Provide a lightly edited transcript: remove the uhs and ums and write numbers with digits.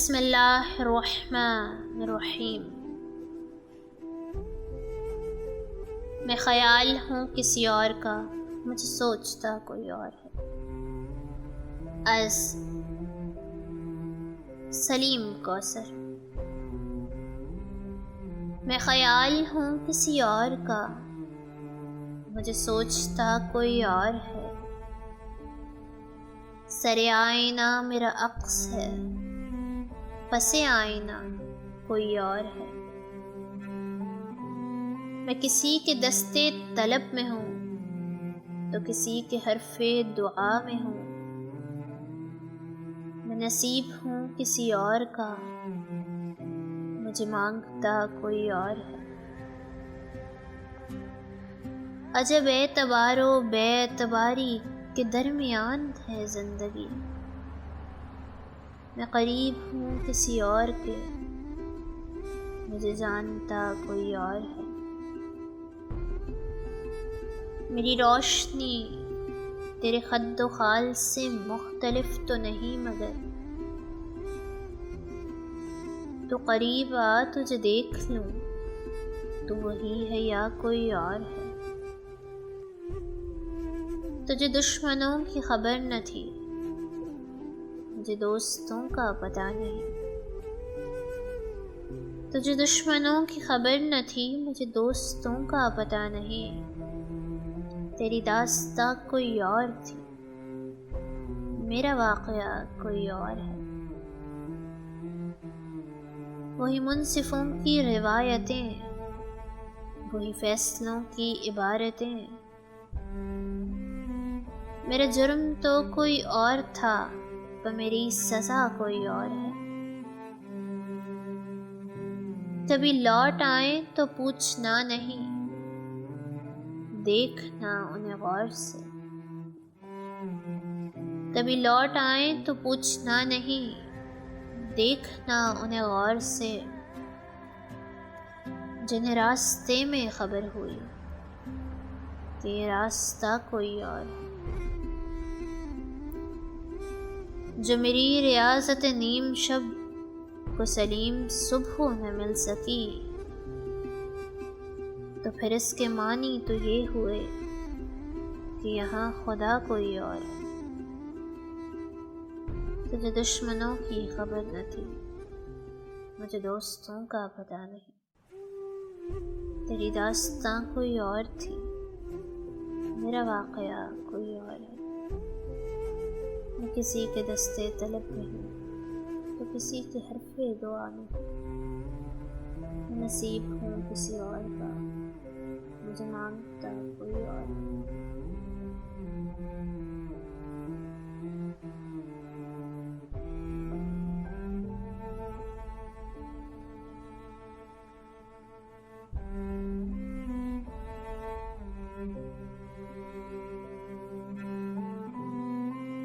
بسم اللہ الرحمن الرحیم۔ میں خیال ہوں کسی اور کا، مجھے سوچتا کوئی اور ہے۔ از سلیم کوثر۔ میں خیال ہوں کسی اور کا، مجھے سوچتا کوئی اور ہے۔ سر آئینہ میرا عکس ہے، پس آئینہ کوئی اور ہے۔ میں کسی کے دستے طلب میں ہوں تو کسی کے حرف دعا میں ہوں۔ میں نصیب ہوں کسی اور کا، مجھے مانگتا کوئی اور ہے۔ عجب اعتبار و بے اعتباری کے درمیان ہے زندگی۔ میں قریب ہوں کسی اور کے، مجھے جانتا کوئی اور ہے۔ میری روشنی تیرے خد و خال سے مختلف تو نہیں، مگر تو قریب آ تجھے دیکھ لوں، تو وہی ہے یا کوئی اور ہے۔ تجھے دشمنوں کی خبر نہ تھی، مجھے دوستوں کا پتہ نہیں۔ تجھے دشمنوں کی خبر نہ تھی، مجھے دوستوں کا پتہ نہیں۔ تیری داستاں کوئی اور تھی، میرا واقعہ کوئی اور ہے۔ وہی منصفوں کی روایتیں، وہی فیصلوں کی عبارتیں۔ میرا جرم تو کوئی اور تھا، پر میری سزا کوئی اور ہے۔ کبھی لوٹ آئیں تو پوچھنا نہیں، دیکھنا انہیں غور سے۔ کبھی لوٹ آئیں تو پوچھنا نہیں، دیکھنا انہیں غور سے۔ جنہیں راستے میں خبر ہوئی کہ یہ راستہ کوئی اور ہے۔ جو میری ریاضت نیم شب کو سلیم صبح نہ مل سکی، تو پھر اس کے معنی تو یہ ہوئے کہ یہاں خدا کوئی اور ہے۔ تجھے دشمنوں کی خبر نہ تھی، مجھے دوستوں کا پتہ نہیں۔ تیری داستاں کوئی اور تھی، میرا واقعہ کوئی اور ہے۔ میں کسی کے دستے طلب میں ہوں تو کسی کے حرف دعا میں ہوں۔ میں نصیب ہوں کسی اور کا، مجھے مانگتا کوئی اور ہے۔